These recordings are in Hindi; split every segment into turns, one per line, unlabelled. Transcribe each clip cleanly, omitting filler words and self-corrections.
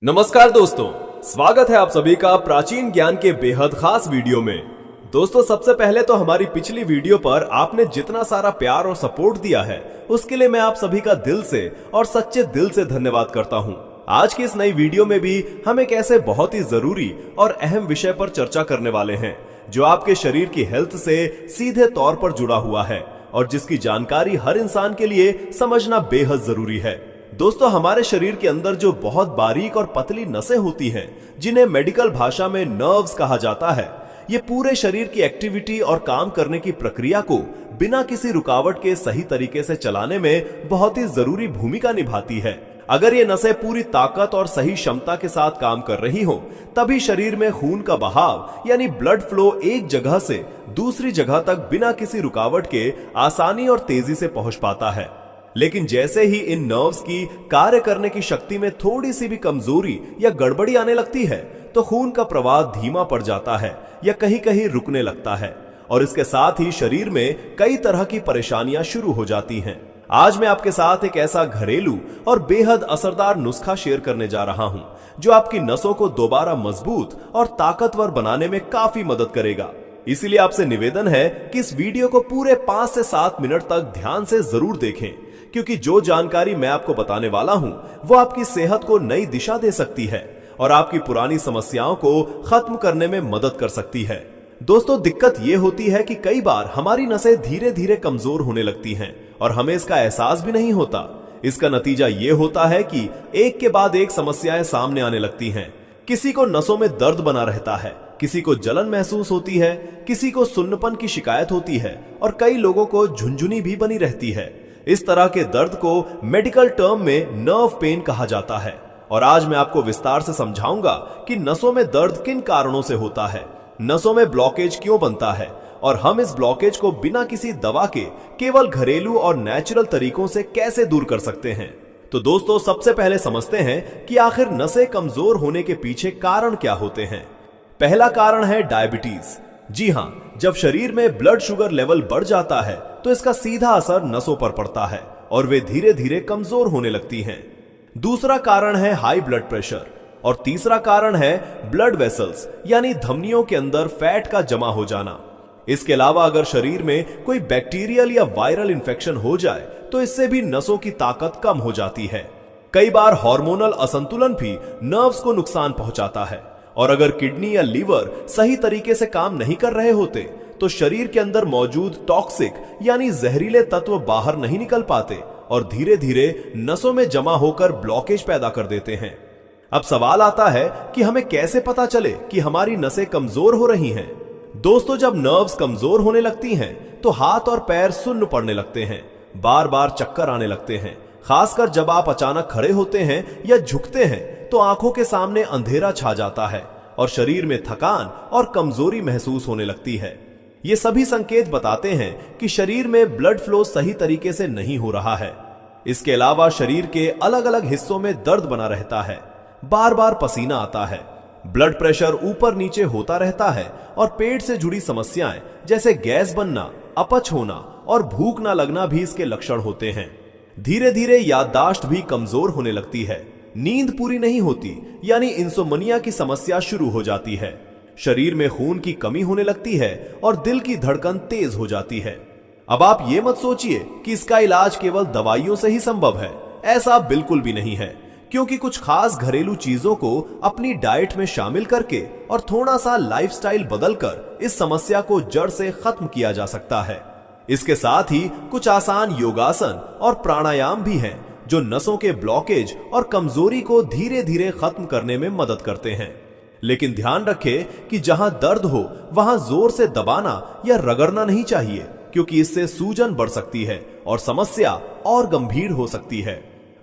नमस्कार दोस्तों, स्वागत है आप सभी का प्राचीन ज्ञान के बेहद खास वीडियो में। दोस्तों, सबसे पहले तो हमारी पिछली वीडियो पर आपने जितना सारा प्यार और सपोर्ट दिया है उसके लिए मैं आप सभी का दिल से और सच्चे दिल से धन्यवाद करता हूं। आज की इस नई वीडियो में भी हम एक ऐसे बहुत ही जरूरी और अहम विषय पर चर्चा करने वाले हैं जो आपके शरीर की हेल्थ से सीधे तौर पर जुड़ा हुआ है और जिसकी जानकारी हर इंसान के लिए समझना बेहद जरूरी है। दोस्तों, हमारे शरीर के अंदर जो बहुत बारीक और पतली नसें होती हैं, जिन्हें मेडिकल भाषा में नर्व्स कहा जाता है, ये पूरे शरीर की एक्टिविटी और काम करने की प्रक्रिया को बिना किसी रुकावट के सही तरीके से चलाने में बहुत ही जरूरी भूमिका निभाती है। अगर ये नसें पूरी ताकत और सही क्षमता के साथ काम कर रही हो, तभी शरीर में खून का बहाव यानी ब्लड फ्लो एक जगह से दूसरी जगह तक बिना किसी रुकावट के आसानी और तेजी से पहुंच पाता है। लेकिन जैसे ही इन नर्व्स की कार्य करने की शक्ति में थोड़ी सी भी कमजोरी या गड़बड़ी आने लगती है तो खून का प्रवाह धीमा पड़ जाता है या कहीं कहीं रुकने लगता है और इसके साथ ही शरीर में कई तरह की परेशानियां शुरू हो जाती हैं। आज मैं आपके साथ एक ऐसा घरेलू और बेहद असरदार नुस्खा शेयर करने जा रहा हूं जो आपकी नसों को दोबारा मजबूत और ताकतवर बनाने में काफी मदद करेगा। इसीलिए आपसे निवेदन है कि इस वीडियो को पूरे 5 से 7 मिनट तक ध्यान से जरूर देखें, क्योंकि जो जानकारी मैं आपको बताने वाला हूं वो आपकी सेहत को नई दिशा दे सकती है और आपकी पुरानी समस्याओं को खत्म करने में मदद कर सकती है। दोस्तों, दिक्कत ये होती है कि कई बार हमारी नसें धीरे धीरे कमजोर होने लगती हैं और हमें इसका एहसास भी नहीं होता। इसका नतीजा ये होता है कि एक के बाद एक समस्याएं सामने आने लगती हैं। किसी को नसों में दर्द बना रहता है, किसी को जलन महसूस होती है, किसी को सुन्नपन की शिकायत होती है और कई लोगों को झुनझुनी भी बनी रहती है। इस तरह के दर्द को मेडिकल टर्म में नर्व पेन कहा जाता है और आज मैं आपको विस्तार से समझाऊंगा कि नसों में दर्द किन कारणों से होता है, नसों में ब्लॉकेज क्यों बनता है और हम इस ब्लॉकेज को बिना किसी दवा के केवल घरेलू और नेचुरल तरीकों से कैसे दूर कर सकते हैं। तो दोस्तों, सबसे पहले समझते हैं कि आखिर नसें कमजोर होने के पीछे कारण क्या होते हैं। पहला कारण है डायबिटीज। जी हां, जब शरीर में ब्लड शुगर लेवल बढ़ जाता है तो इसका सीधा असर नसों पर पड़ता है और वे धीरे धीरे कमजोर होने लगती हैं। दूसरा कारण है हाई ब्लड प्रेशर और तीसरा कारण है ब्लड वेसल्स यानी धमनियों के अंदर फैट का जमा हो जाना। इसके अलावा अगर शरीर में कोई बैक्टीरियल या वायरल इंफेक्शन हो जाए तो इससे भी नसों की ताकत कम हो जाती है। कई बार हार्मोनल असंतुलन भी नर्व्स को नुकसान पहुंचाता है और अगर किडनी या लीवर सही तरीके से काम नहीं कर रहे होते तो शरीर के अंदर मौजूद टॉक्सिक यानी जहरीले तत्व बाहर नहीं निकल पाते और धीरे धीरे नसों में जमा होकर ब्लॉकेज पैदा कर देते हैं। अब सवाल आता है कि हमें कैसे पता चले कि हमारी नसें कमजोर हो रही हैं। दोस्तों, जब नर्व्स कमजोर होने लगती हैं तो हाथ और पैर सुन्न पड़ने लगते हैं, बार बार चक्कर आने लगते हैं। खासकर जब आप अचानक खड़े होते हैं या झुकते हैं तो आंखों के सामने अंधेरा छा जाता है और शरीर में थकान और कमजोरी महसूस होने लगती है। ये सभी संकेत बताते हैं कि शरीर में ब्लड फ्लो सही तरीके से नहीं हो रहा है। इसके अलावा शरीर के अलग अलग हिस्सों में दर्द बना रहता है, बार बार पसीना आता है, ब्लड प्रेशर ऊपर नीचे होता रहता है और पेट से जुड़ी समस्याएं जैसे गैस बनना, अपच होना और भूख ना लगना भी इसके लक्षण होते हैं। धीरे धीरे याददाश्त भी कमजोर होने लगती है, नींद पूरी नहीं होती यानी इंसोमनिया की समस्या शुरू हो जाती है, शरीर में खून की कमी होने लगती है और दिल की धड़कन तेज हो जाती है। अब आप ये मत सोचिए कि इसका इलाज केवल दवाइयों से ही संभव है। ऐसा बिल्कुल भी नहीं है, क्योंकि कुछ खास घरेलू चीजों को अपनी डाइट में शामिल करके और थोड़ा सा लाइफस्टाइल बदलकर इस समस्या को जड़ से खत्म किया जा सकता है। इसके साथ ही कुछ आसान योगासन और प्राणायाम भी हैं जो नसों के ब्लॉकेज और कमजोरी को धीरे धीरे खत्म करने में मदद करते हैं। लेकिन ध्यान रखें कि जहां दर्द हो वहां जोर से दबाना या रगड़ना नहीं चाहिए, क्योंकि इससे सूजन बढ़ सकती है और समस्या और गंभीर हो सकती है।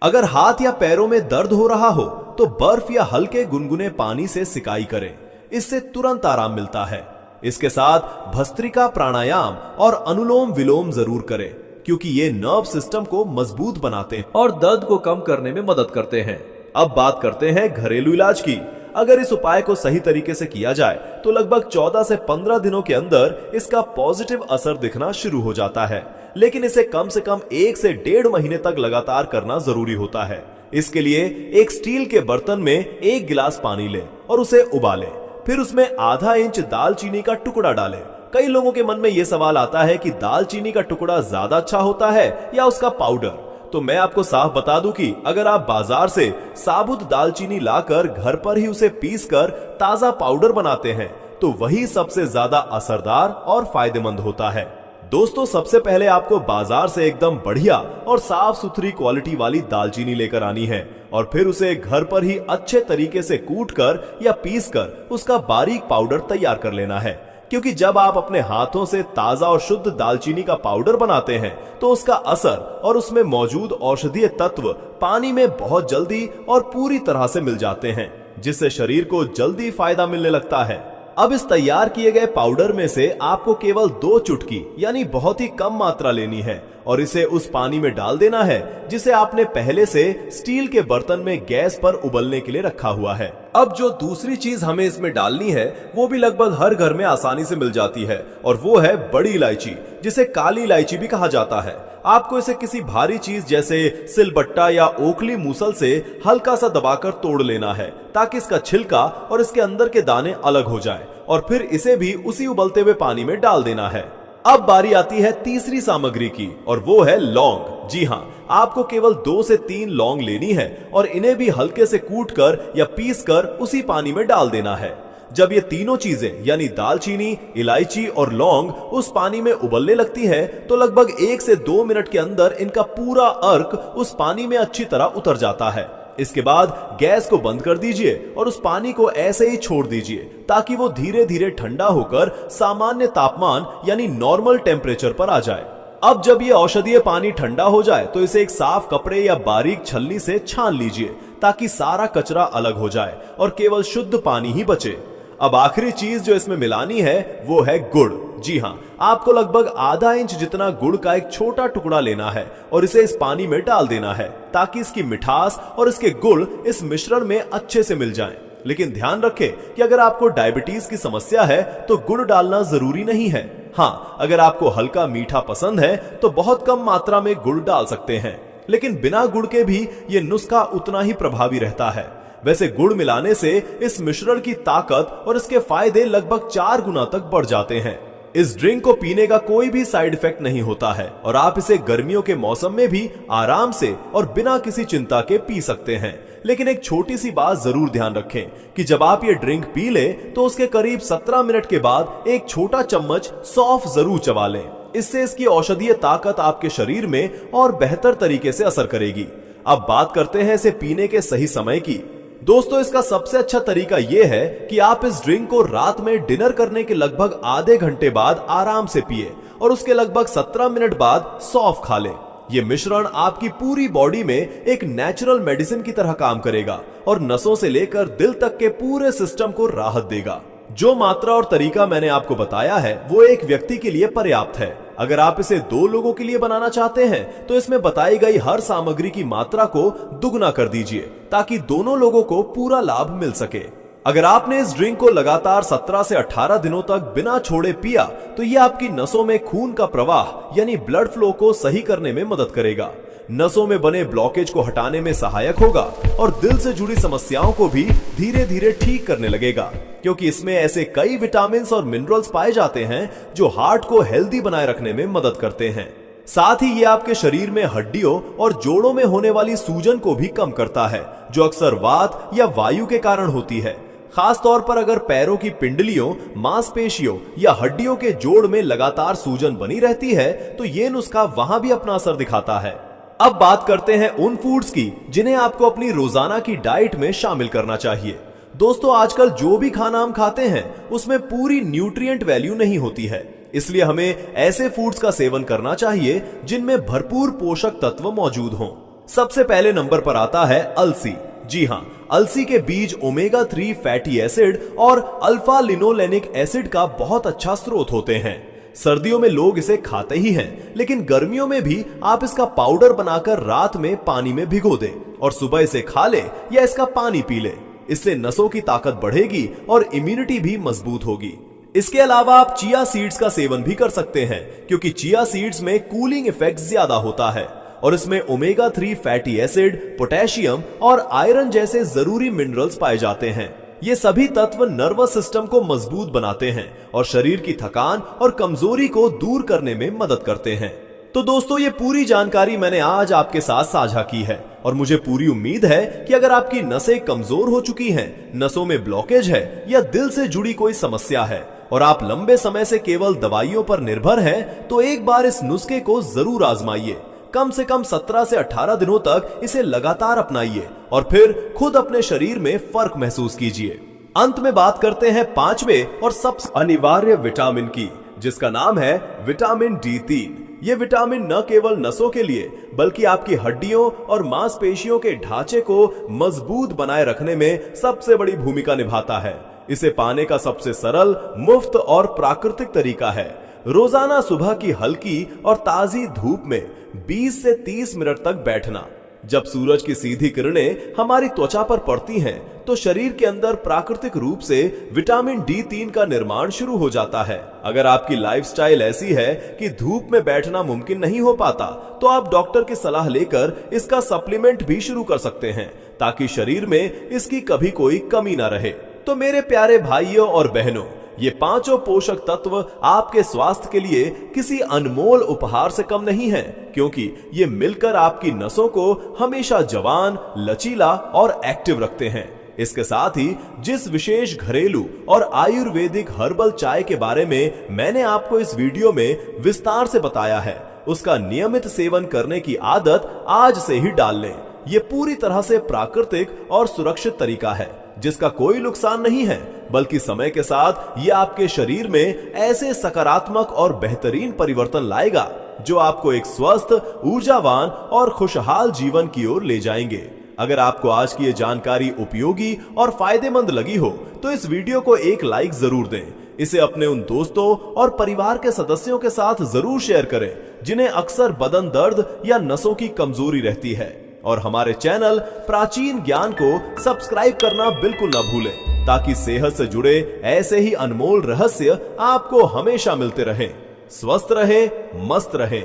अगर हाथ या पैरों में दर्द हो रहा हो तो बर्फ या हल्के गुनगुने पानी से सिकाई करें, इससे तुरंत आराम मिलता है। इसके साथ भस्त्रिका प्राणायाम और अनुलोम विलोम जरूर करें, क्योंकि ये नर्व सिस्टम को मजबूत बनाते हैं और दर्द को कम करने में मदद करते हैं। अब बात करते हैं घरेलू इलाज की। अगर इस उपाय को सही तरीके से किया जाए तो लगभग 14 से 15 दिनों के अंदर इसका पॉजिटिव असर दिखना शुरू हो जाता है, लेकिन इसे कम से कम 1 से 1.5 महीने तक लगातार करना जरूरी होता है। इसके लिए एक स्टील के बर्तन में 1 गिलास पानी लें और उसे उबालें। फिर उसमें आधा इंच दालचीनी का टुकड़ा डालें। कई लोगों के मन में यह सवाल आता है कि दालचीनी का टुकड़ा ज्यादा अच्छा होता है या उसका पाउडर। तो मैं आपको साफ बता दूं कि अगर आप बाजार से साबुत दालचीनी लाकर घर पर ही उसे पीसकर ताजा पाउडर बनाते हैं तो वही सबसे ज्यादा असरदार और फायदेमंद होता है। दोस्तों, सबसे पहले आपको बाजार से एकदम बढ़िया और साफ सुथरी क्वालिटी वाली दालचीनी लेकर आनी है और फिर उसे घर पर ही अच्छे तरीके से कूटकर या पीसकर उसका बारीक पाउडर तैयार कर लेना है। क्योंकि जब आप अपने हाथों से ताजा और शुद्ध दालचीनी का पाउडर बनाते हैं तो उसका असर और उसमें मौजूद औषधीय तत्व पानी में बहुत जल्दी और पूरी तरह से मिल जाते हैं, जिससे शरीर को जल्दी फायदा मिलने लगता है। अब इस तैयार किए गए पाउडर में से आपको केवल 2 चुटकी यानी बहुत ही कम मात्रा लेनी है और इसे उस पानी में डाल देना है जिसे आपने पहले से स्टील के बर्तन में गैस पर उबलने के लिए रखा हुआ है। अब जो दूसरी चीज हमें इसमें डालनी है वो भी लगभग हर घर में आसानी से मिल जाती है और वो है बड़ी इलायची, जिसे काली इलायची भी कहा जाता है। आपको इसे किसी भारी चीज जैसे सिलबट्टा या ओखली मूसल से हल्का सा दबाकर तोड़ लेना है ताकि इसका छिलका और इसके अंदर के दाने अलग हो जाए और फिर इसे भी उसी उबलते हुए पानी में डाल देना है। अब बारी आती है तीसरी सामग्री की और वो है लौंग। जी हाँ, आपको केवल 2 से 3 लौंग लेनी है और इन्हें भी हल्के से कूटकर या पीसकर उसी पानी में डाल देना है। जब ये तीनों चीजें यानी दालचीनी, इलायची और लौंग उस पानी में उबलने लगती है तो लगभग 1 से 2 मिनट के अंदर इनका पूरा अर्क उस पानी में अच्छी तरह उतर जाता है। इसके बाद गैस को बंद कर दीजिए और उस पानी को ऐसे ही छोड़ दीजिए ताकि वो धीरे धीरे ठंडा होकर सामान्य तापमान यानी नॉर्मल टेम्परेचर पर आ जाए। अब जब ये औषधीय पानी ठंडा हो जाए तो इसे एक साफ कपड़े या बारीक छलनी से छान लीजिए ताकि सारा कचरा अलग हो जाए और केवल शुद्ध पानी ही बचे। अब आखिरी चीज जो इसमें मिलानी है वो है गुड़। जी हाँ, आपको लगभग आधा इंच जितना गुड़ का एक छोटा टुकड़ा लेना है और इसे इस पानी में डाल देना है ताकि इसकी मिठास और इसके गुण इस मिश्रण में अच्छे से मिल जाएं। लेकिन ध्यान रखें कि अगर आपको डायबिटीज की समस्या है तो गुड़ डालना जरूरी नहीं है। हाँ, अगर आपको हल्का मीठा पसंद है तो बहुत कम मात्रा में गुड़ डाल सकते हैं, लेकिन बिना गुड़ के भी ये नुस्खा उतना ही प्रभावी रहता है। वैसे गुड़ मिलाने से इस मिश्रण की ताकत और इसके फायदे लगभग 4 गुना तक बढ़ जाते हैं। इस ड्रिंक को पीने का कोई भी साइड इफेक्ट नहीं होता है और आप इसे गर्मियों के मौसम में भी आराम से और बिना किसी चिंता के पी सकते हैं। लेकिन एक छोटी सी बात जरूर ध्यान रखें कि जब आप ये ड्रिंक पी लें तो उसके करीब 17 मिनट के बाद एक छोटा चम्मच सौंफ जरूर चबा लें। इससे इसकी औषधीय ताकत आपके शरीर में और बेहतर तरीके से असर करेगी। अब बात करते हैं इसे पीने के सही समय की। दोस्तों, इसका सबसे अच्छा तरीका यह है कि आप इस ड्रिंक को रात में डिनर करने के लगभग आधे घंटे बाद आराम से पिए और उसके लगभग 17 मिनट बाद सौंफ खा लें। यह मिश्रण आपकी पूरी बॉडी में एक नेचुरल मेडिसिन की तरह काम करेगा और नसों से लेकर दिल तक के पूरे सिस्टम को राहत देगा। जो मात्रा और तरीका मैंने आपको बताया है वो एक व्यक्ति के लिए पर्याप्त है। अगर आप इसे 2 लोगों के लिए बनाना चाहते हैं तो इसमें बताई गई हर सामग्री की मात्रा को दुगना कर दीजिए ताकि दोनों लोगों को पूरा लाभ मिल सके। अगर आपने इस ड्रिंक को लगातार 17 से 18 दिनों तक बिना छोड़े पिया तो ये आपकी नसों में खून का प्रवाह यानी ब्लड फ्लो को सही करने में मदद करेगा, नसों में बने ब्लॉकेज को हटाने में सहायक होगा और दिल से जुड़ी समस्याओं को भी धीरे धीरे ठीक करने लगेगा, क्योंकि इसमें ऐसे कई विटामिन और मिनरल्स पाए जाते हैं जो हार्ट को हेल्दी बनाए रखने में मदद करते हैं। साथ ही ये आपके शरीर में हड्डियों और जोड़ों में होने वाली सूजन को भी कम करता है, जो अक्सर वात या वायु के कारण होती है। खास तौर पर अगर पैरों की पिंडलियों, मांसपेशियों या हड्डियों के जोड़ में लगातार सूजन बनी रहती है तो ये नुस्खा वहां भी अपना असर दिखाता है। अब बात करते हैं उन फूड्स की जिन्हें आपको अपनी रोजाना की डाइट में शामिल करना चाहिए। दोस्तों, आजकल जो भी खाना हम खाते हैं उसमें पूरी न्यूट्रिएंट वैल्यू नहीं होती है, इसलिए हमें ऐसे फूड्स का सेवन करना चाहिए जिनमें भरपूर पोषक तत्व मौजूद हों। सबसे पहले नंबर पर आता है अलसी। जी हाँ, अलसी के बीज ओमेगा 3 फैटी एसिड और अल्फा लिनोलेनिक एसिड का बहुत अच्छा स्रोत होते हैं। सर्दियों में लोग इसे खाते ही हैं, लेकिन गर्मियों में भी आप इसका पाउडर बनाकर रात में पानी में भिगो दें और सुबह इसे खा ले या इसका पानी पी ले। इससे नसों की ताकत बढ़ेगी और इम्यूनिटी भी मजबूत होगी। इसके अलावा आप चिया सीड्स का सेवन भी कर सकते हैं, क्योंकि चिया सीड्स में कूलिंग इफेक्ट ज्यादा होता है। और इसमें ओमेगा 3 फैटी एसिड, पोटेशियम और आयरन जैसे जरूरी मिनरल्स पाए जाते हैं। ये सभी तत्व नर्वस सिस्टम को मजबूत बनाते हैं और शरीर की थकान और कमजोरी को दूर करने में मदद करते हैं। तो दोस्तों, ये पूरी जानकारी मैंने आज आपके साथ साझा की है और मुझे पूरी उम्मीद है कि अगर आपकी नसें कमजोर हो चुकी हैं, नसों में ब्लॉकेज है या दिल से जुड़ी कोई समस्या है और आप लंबे समय से केवल दवाइयों पर निर्भर हैं, तो एक बार इस नुस्खे को जरूर आजमाइए। कम से कम 17 से 18 दिनों तक इसे लगातार अपनाइए और फिर खुद अपने शरीर में फर्क महसूस कीजिए। अंत में बात करते हैं 5वें और सबसे अनिवार्य विटामिन की, जिसका नाम है विटामिन D3। ये विटामिन न केवल नसों के लिए बल्कि आपकी हड्डियों और मांसपेशियों के ढांचे को मजबूत बनाए रखने में सबसे बड़ी भूमिका निभाता है। इसे पाने का सबसे सरल, मुफ्त और प्राकृतिक तरीका है रोजाना सुबह की हल्की और ताजी धूप में 20 से 30 मिनट तक बैठना। जब सूरज की सीधी किरणें हमारी त्वचा पर पड़ती हैं, तो शरीर के अंदर प्राकृतिक रूप से विटामिन D3 का निर्माण शुरू हो जाता है। अगर आपकी लाइफस्टाइल ऐसी है कि धूप में बैठना मुमकिन नहीं हो पाता, तो आप डॉक्टर की सलाह लेकर इसका सप्लीमेंट भी शुरू कर सकते हैं, ताकि शरीर में इसकी कभी कोई कमी ना रहे। तो मेरे प्यारे भाइयों और बहनों, ये पांचों पोषक तत्व आपके स्वास्थ्य के लिए किसी अनमोल उपहार से कम नहीं है, क्योंकि ये मिलकर आपकी नसों को हमेशा जवान, लचीला और एक्टिव रखते हैं। इसके साथ ही जिस विशेष घरेलू और आयुर्वेदिक हर्बल चाय के बारे में मैंने आपको इस वीडियो में विस्तार से बताया है, उसका नियमित सेवन करने की आदत आज से ही डाल लें। ये पूरी तरह से प्राकृतिक और सुरक्षित तरीका है, जिसका कोई नुकसान नहीं है, बल्कि समय के साथ ये आपके शरीर में ऐसे सकारात्मक और बेहतरीन परिवर्तन लाएगा जो आपको एक स्वस्थ, ऊर्जावान और खुशहाल जीवन की ओर ले जाएंगे। अगर आपको आज की ये जानकारी उपयोगी और फायदेमंद लगी हो, तो इस वीडियो को एक लाइक जरूर दें। इसे अपने उन दोस्तों और परिवार के सदस्यों के साथ जरूर शेयर करें जिन्हें अक्सर बदन दर्द या नसों की कमजोरी रहती है। और हमारे चैनल प्राचीन ज्ञान को सब्सक्राइब करना बिल्कुल ना भूलें, ताकि सेहत से जुड़े ऐसे ही अनमोल रहस्य आपको हमेशा मिलते रहें। स्वस्थ रहें, मस्त रहें।